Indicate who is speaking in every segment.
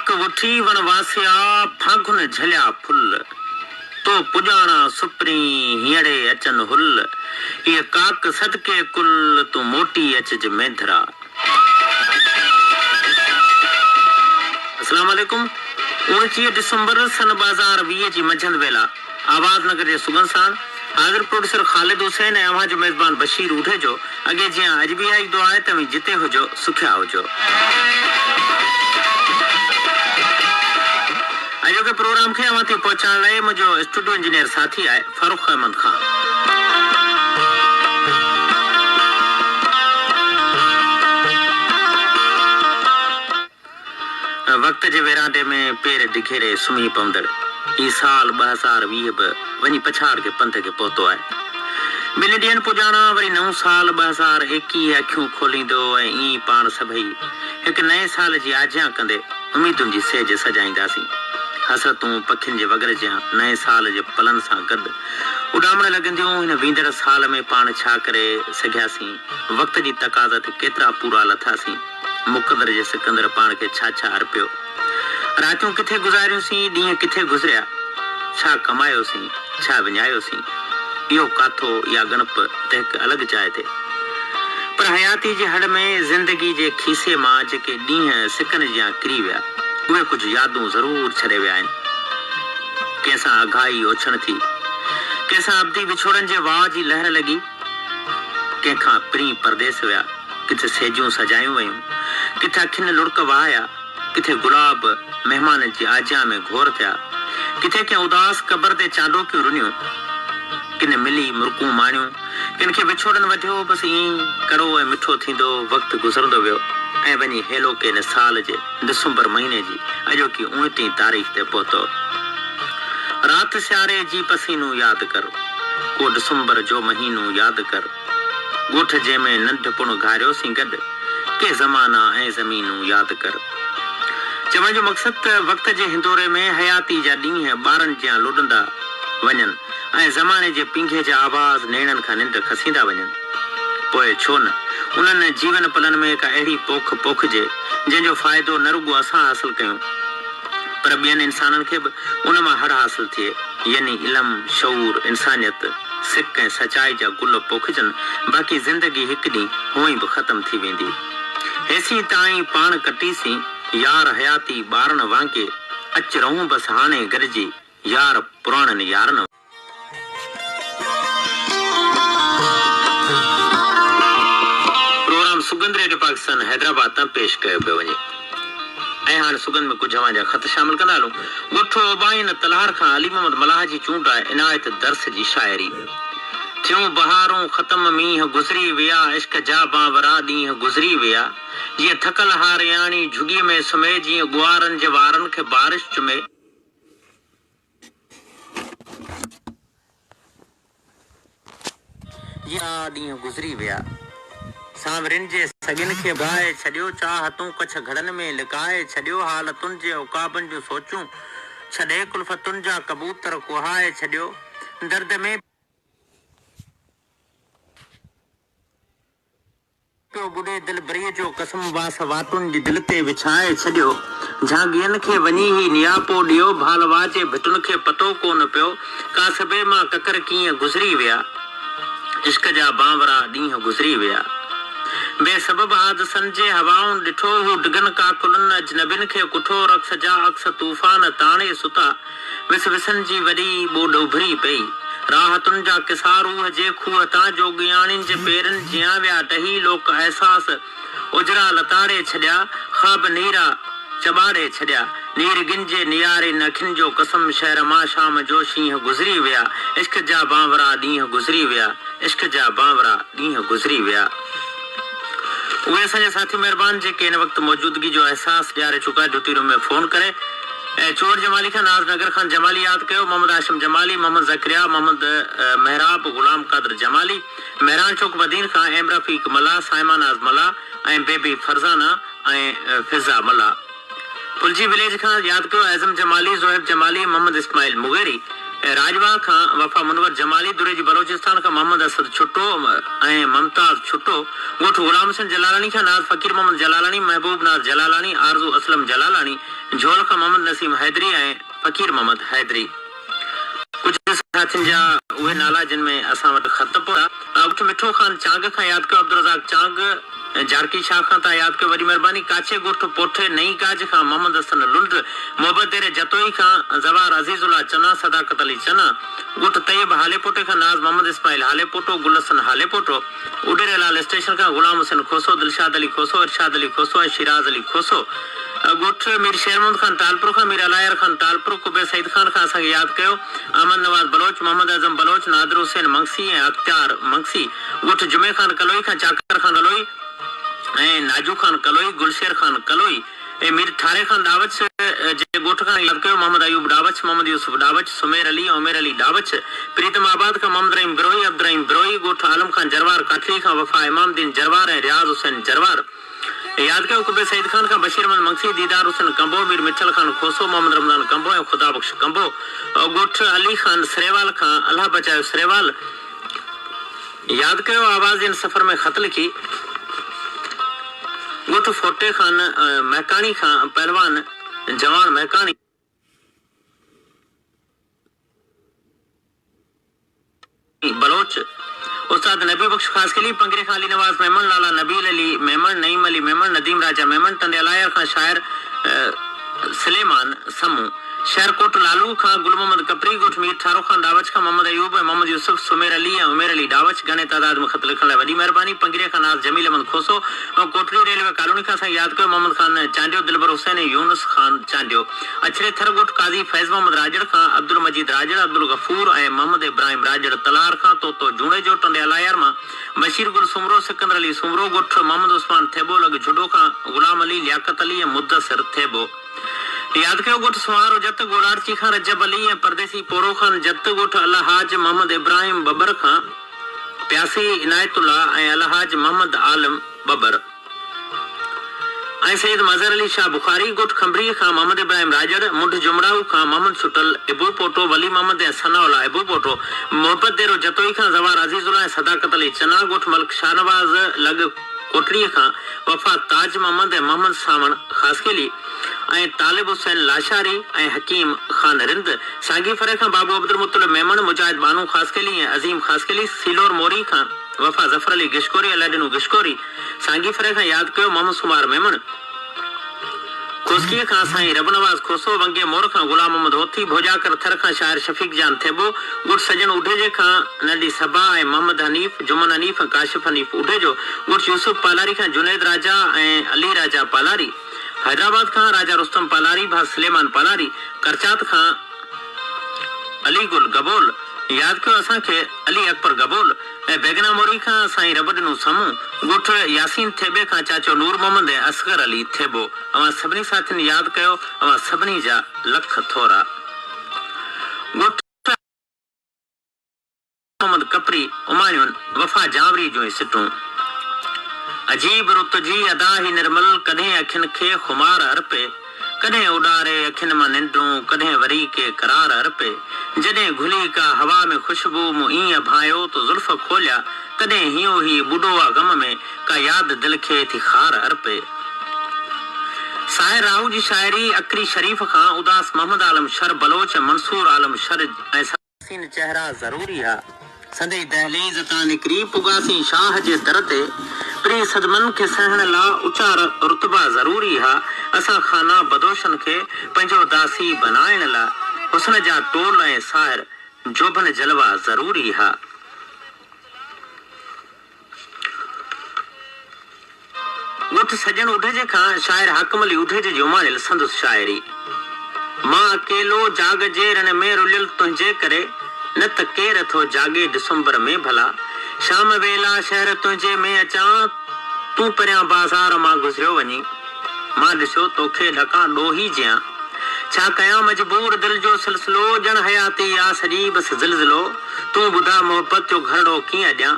Speaker 1: काक उठी वनवासिया फागुन झलिया फुल तो पुजाना सुपरी हीअड़े अचन हुल ये काक सदके कुल तू मोटी अचज मेधरा। अस्सलाम वालेकुम। 29 दिसंबर सन 2020 जी मंझंदि वेला आवाज़ नगर जे सुगन सां हाज़िर प्रोड्यूसर ख़ालिद हुसैन ऐं अव्हां जो मेज़बान बशीर उठे जो अॻे जीअं अॼु बि आई दुआ आहे तव्हीं जिते हुजो सुखिया हुजो। अॼु के प्रोग्राम खे अव्हां ताईं पहुचाइण लाइ मुंहिंजो स्टूडियो इंजीनियर साथी आहे फारूक अहमद खान। वक्त जे वेरांडे में पेर डिघेरे सुम्ही पवंदड़ ही साल 2020 बि वञी पछाड़ के पंथ के पहुतो आहे। ॿिनि ॾींहंनि पुॼाणा वरी नओं साल 2021 अखियूं खोलींदो ऐं ईअं पाण सभई हिकु नए साल जी आज्ञा कंदे उमीदुनि जी सेज सजाईंदासीं। हसरतूं पखियुनि जे वगर जियां नए साल जे पलनि सां गॾु उॾामण लॻंदियूं। हिन वींदड़ साल में पाण छा करे सघियासीं, वक़्त जी तक़ाज़ा ते केतिरा पूरा लथासीं, मुक़दर जे सिकंदर पाण खे छा छा अर्पियो, रातियूं किथे गुज़ारियूंसीं, ॾींहं किथे गुज़रिया, छा कमायोसीं, छा विञायोसीं, इहो काथो या गणप त हिकु अलॻि जाइ ते। पर हयाती जे हड़ में ज़िंदगी जे खीसे मां जेके ॾींहं सिकनि जियां किरी विया उहे कुझु यादूं ज़रूर छॾे विया आहिनि। कंहिंसां अघाई ओछण थी, कंहिंसां अब्दी विछोड़नि जे वाह जी लहर लॻी, कंहिंखां प्री परदेस विया, किथे सेजूं सजायूं वयूं, किथे अखियुनि लुड़क वहाया, किथे गुलाब महिमाननि जी आज्ञा में घोर थिया, किथे कंहिं उदास क़बर ते चांडोकियूं रुनियूं, किन मिली मुर्कूं माणियूं, किन खे विछोड़नि वधियो। बसि ईअं कड़ो ऐं मिठो थींदो वक़्तु गुज़रंदो वियो ऐं वञी हेलो के हिन साल जे दिसंबर महीने जी अॼोकी 29 तारीख़ ते पहुतो। राति सियारे जी पसीनू यादि कर, को दिसंबर जो महीनो यादि कर, ॻोठ जंहिंमें नंढपण घारियोसीं गॾु, के ज़माना ऐं ज़मीनूं यादि कर। चवण जो मक़सदु त वक़्त जे हिंदोरे में हयाती जा ॾींहं ॿारनि जियां लुॾंदा वञनि ऐं ज़माने जे पींघे जा आवाज़ नेणनि खां निंड खसींदा वञनि। पोइ छो न उन्हनि जीवन पलनि में का अहिड़ी पोख पोखिजे जंहिंजो फ़ाइदो न रुॻो असां हासिल कयूं पर ॿियनि इंसाननि खे बि उन मां हड़ हासिल थिए, यानी इल्मु, शऊर, इंसानियत, सिक ऐं सचाई जा गुल पोखिजनि। बाक़ी ज़िंदगी हिकु ॾींहुं हुअं ई बि ख़तमु थी वेंदी। हेसीं ताईं पाण कटीसीं यार हयाती ॿारनि वांगे, अच रहूं बसि हाणे गॾिजी यार पुराणनि यारनि। प्रोग्राम सुगंध रेडियो पाकिस्तान हैदराबाद तां पेश कयो पियो वञे ऐं हाणे सुगंध में कुझु जा ख़त शामिल कंदा हलूं। ॻोठो ओबाइन तलहार खां अली मोहम्मद मलाह जी चूंड आहे इनायत दर्स जी शाइरी। थियूं बहारूं ख़त्म मींहं गुज़री विया, इश्क जा बावरा ॾींहं गुज़री विया, जीअं थकल हारियाणी झुॻीअ में सुम्हे, जीअं गुआरनि जे वारनि खे बारिश चुमे। ॾींहं गुज़री विया, सांवरिन जे सॻिन खे भाए छॾियो, चाहतूं कछ घड़नि में लिकाए छॾियो, हालतुनि जे उकाबनि जो सोचूं छॾे, कुल्फतुनि जा कबूतर कुहाए छॾियो, दर्द में पियो बुॾे दिल बरीअ जो कसम वास वातुनि जी दिलि ते विछाए छॾियो, झांगियुनि खे वञी ही नियापो ॾियो, भालवा जे भिटुनि खे पतो कोन पियो, कासबे मां ककर कीअं गुज़री विया, इश्क जा बांवरा ॾींहं गुज़री विया। बेसबब हादसनि जे हवाउनि ॾिठो हू डिगन काकुलनि अजनबिन खे कुठो, रक्स जा अक्स तूफ़ान ताणे सुता, विस विसनि जी वॾी ॿोॾ उभरी पई, राहतुनि जा किसारू जे खूह तां जोगियाणियुनि जे पेरनि जियां विया टही, लोक अहसास उजरा लताड़े छॾिया, ख़्वाब नीरा चॿाड़े छॾिया, नीर गिंजे नियारे नखिन जो कसम, शहर मां शाम जो शींहं गुज़री विया, इश्क जा बांवरा ॾींहं गुज़री विया, इश्क जा बांवरा ॾींहं गुज़री विया। उहे असांजा साथी महिरबान जेके हिन वक़्तु मौजूदगी जो अहसास ॾियारे चुका ड्यूटी रूम में फ़ोन करे ऐं चोर जमाली खां नाज़ नगर खान जमाली यादि कयो, मोहम्मद आशिम जमाली, मोहम्मद ज़करिया, मोहम्मद महराब, गुलाम कादर जमाली, महरान चौक मदीन खां एम रफ़ीक मला, साइमा नाज़ मला ऐं बेबी फरज़ाना ऐं फिज़ा मला। पुलजी विलेज खां यादि कयो आज़म जमाली, ज़ोहेब जमाली, मोहम्मद इस्माइल मुगेरी, राजवा खां वफ़ा मुनवर जमाली दुरेजी बलोचिस्तान खां मोहम्मद असद छुट्टो ऐं ममताज छुट्टो ॻोठ गुलाम हुसैन जलालानी खां नाज़ फ़कीर मोहम्मद जलालानी महबूब नाज़ जलालानी आरज़ू असलम जलालानी झोल खां मोहम्मद नसीम हैदरी ऐं फ़कीर मोहम्मद हैदरी। कुझु साथियुनि जा उहे नाला जिन में असां वटि ख़त पहुता। ॻोठ मिठो ख़ान चांग खां यादि कयो अब्दुल रज़ाक चांग जारकी शाह खां तव्हां यादि कयो वॾी महिरबानी। काचे ॻोठ पोठे नई काज खां मोहम्मद हसन लुंड मोहब्बत तेरे जतोई खां ज़वार अज़ीज़ुल्ला चना सदाकत अली चना ॻोठ तैयब हाले पोटे खां नाज़ मोहम्मद इस्माइल हाले पोटो गुलसन हाले पोटो उडेरेलाल स्टेशन खां गुलाम हुसैन खोसो दिलशाद अली खोसो इरशाद अली खोसो ऐं शिराज अली खोसो। ॻोठ मीर शेर मोहम्मद खान तालपुर खां मीर अलायर खान तालपुर कुबे सईद खान खां असांखे यादि कयो अहमद नवाज़ बलोच मोहम्मद आज़म बलोच नादिर हुसैन मंगसी ऐं अख्तियार मंगसी। ॻोठ जुमे खान कलोई खां चाकर खान कलोई ऐं नाजू खान कलोई गुलशेर खान कलोई ऐं मीर ठारे खान डावच जे ॻोठ खां यादि कयो मोहम्मद अयूब डावच मोहम्मद यूसुफ डावच सुमेर अली उमेर अली डावच। प्रीतम आबाद खां मोहम्मद रहीम बिरोही अब्दुरहीम बिरोही। ॻोठ आलम खान जरवार काठली खां वफ़ा इमामदीन जरवार ऐं रियाज़ हुसैन जरवार। यादि कयो कुबे सईद खान खां बशीर अहमद मंगसी दीदार हुसैन कंबो मीर मिठल खान खोसो मोहम्मद रमज़ान कंबो ऐं ख़ुदा बख्श कंबो। ॻोठ अली खान सरेवाल खां अल्लाह बचायो सरेवाल। यादि कयो आवाज़ इन सफ़र में ख़त लिखी ॻोठ फोटे खान महकानी खां पहलवान जवान महकानी बलोच उस्ताद नबी बख्श खासकली पंगरे खां अली नवाज मेमन लाला नबील अली मेमन नईम अली मेमन नदीम राजा मेमन तंडे अलायर खां शायर सलेमान समू शहर कोट लालू खां गुल मोहम्मद कपरी। ॻोठ मीर ठारो खान डावच खां मोहम्मद अयूब ऐं मोहम्मद यूसुफ सुमेर अली ऐं उमेर अली डावच घणे तादाद में ख़त लिखण लाइ वॾी महिरबानी। पंगरे खां नाज़ जमील अहमद खोसो ऐं कोटरी रेलवे कॉलोनी खां असां यादि कयो मोहम्मद खान चांडियो दिलबर हुसैन ऐं यूनुस खान चांडियो। अछरे थर ॻोठ काज़ी फैज़ मोहम्मद राजड़ खां अब्दुल मजीद राजड़ अब्दुल गफूर ऐं मोहम्मद इब्राहिम राजड़ तलार खां तोतो जूणे जो टंडे अलायर मां बशीर गुल सुमरो सिकंदर अली सुमरो। ॻोठ मोहम्मद उस्मान थेबो लॻ जुडो खां गुलाम अली लियाकत अली ऐं मुदसिर थेबो। यादि कयो ॻोठ सुवारो जत गोलारची खां रजब अली ऐं परदेसी पोरो खान जत। ॻोठ अलहाज मोहम्मद इब्राहिम बबर खां प्यासी इनायतुल्ला ऐं अलहाज मोहम्मद आलम बबर ऐं सैयद मज़हर अली शाह बुखारी। ॻोठ खंबरी खां मोहम्मद इब्राहिम राजड़ मुंड जुमड़ाऊ खां मोहम्मद छुटल इबू पोटो वली मोहम्मद ऐं सनाउल्ला इबू पोटो मोहब्बत देरो जतोई खां ज़वार अज़ीज़ुल्ला ऐं सदाकत अली चना। ॻोठ मलिक शाहनवाज़ लॻ कोटड़ीअ खां वफ़ा ताज मोहम्मद ऐं मोहम्मद सावण ख़ासकेली ऐं तालिब हुसैन लाशारी ऐं हकीम खान रिंद। सागी फरे खां बाबू अब्दुल मुतलिब मेमन मुजाहिद बानू ख़ासकेली ऐं अज़ीम ख़ासकेली। सीलोर मोरी खां वफ़ा ज़फ़र अली गिशकोरी अलाडिनू गिशकोरी। सांगी फरे खां यादि कयो मोहम्मद सुमार मेमन। कोसकीअ खां साईं रबनवाज़ खोसो वंगे मोर खां गुलाम मोहम्मद होथी भोजाकर थर खां शायर शफ़ीक जान थेबो। ॻोठ सजन उडेजे खां नडी सबा ऐं मोहम्मद हनीफ़ जुमन हनीफ़ ऐं काशिफ हनीफ़ उडेजो। ॻोठ यूसुफ पालारी खां जुनेद राजा ऐं अली राजा पालारी। हैदराबाद खां राजा रुस्तम पालारी भा सलेमान पालारी। करचात खां अली गुल गबोल। यादि कयो असांखे अली अकबर गबोल ऐं बेगना मोरी खां साईं रबडनू समूह। ॻोठ यासीन थेबे खां चाचो नूर मोहम्मद ऐं असगर अली थेबो। अवां सभिनी साथियुनि यादि कयो अवां सभिनी जा लख थोरा। ॻोठ मोहम्मद कपरी उमायूं वफ़ा जावरी जूं सिटूं। अजीब रुत जी अदा ही निर्मल कॾहिं अखियुनि खे खुमार अर्पे कॾहिं उॾारे अखियुनि मां निंडूं कॾहिं वरी के करार अर्पे। जॾहिं घुली का हवा में खुशबू मूं ईअं भायो तो ज़ुल्फ़ खोलिया तॾहिं हियो ही ॿुॾो आहे गम में का यादि दिलि खे थी खार अर्पे। साहिर राहू जी शाइरी अकरी शरीफ़ खां उदास मोहम्मद आलम शर बलोच मंसूर आलम शर ऐं सासीन चेहरा ज़रूरी आहे। सदे दहलीज़ तां निकिरी पुगासी शाह जे दर ते प्री सदमन खे सहण लाइ ऊचा रुतबा ज़रूरी हा। असां खाना बदोशन खे पंहिंजो दासी बनाइण लाइ हुस्न जा टोल ऐं साहिर जोबन जलवा ज़रूरी हा। ॻोठ सजन उडेजे खां शाइर हाकिम अली उडेजे जी उमाणियल संदसि शाइरी। मां अकेलो जाग जे रण में रुलियल तुंहिंजे करे न त केर थो जागे दिसंबर में भला। शाम वेला शहर तुंहिंजे में अचां तूं परियां बाज़ार मां गुज़रियो वञी मां ॾिसो तोखे ढकां ॾोही जियां। छा कयां मजबूर दिल जो सिलसिलो ॼण हयाती आ सॼी बस ज़िलज़िलो। तूं ॿुधा मोहब्बत जो घरड़ो कीअं ॾियां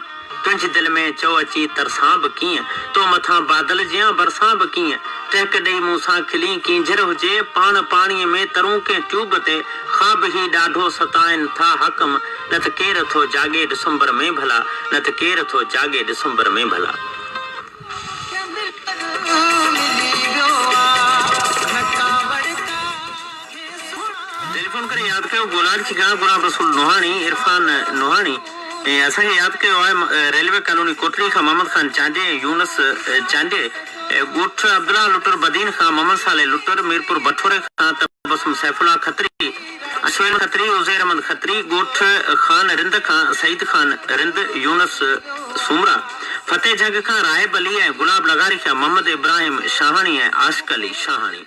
Speaker 1: तुंहिंजे दिल में चओ अची तरसां बि कीअं तो मथां बादल जियां बरसां बि कीअं टहक ॾेई मूंसां खिली कींजर हुजे पाण पाणीअ में तरूं कंहिं ट्यूब ते ख़्वाब ही ॾाढो सताइनि था हकम न त केरु थो जाॻे डिसंबर में भला न त केरु थो जाॻे डिसंबर में भला। टेलीफोन करे याद कयो गोलार जी गांव गुलाब रसूल नोहाणी इरफान नोहाणी असांखे याद कयो आहे रेलवे कॉलोनी कोटली खां मोहम्मद खान चांडे यूनस चांडे ॻोठ अब्दुल्ला लुटर बदीन खां मोहम्मद साले लुटर मीरपुर बठोरे खां तबसुम सैफुल्ला खत्री अशवेल खत्री उज़ैर अहमद खत्री ॻोठ खान रिंद खां सईद खान रिंद यूनस सुमरा फतेह जंग खां राहिब अली ऐं गुलाब लगारी खां मोहम्मद इब्राहिम शाहाणी ऐं आशिक अली शाहाणी।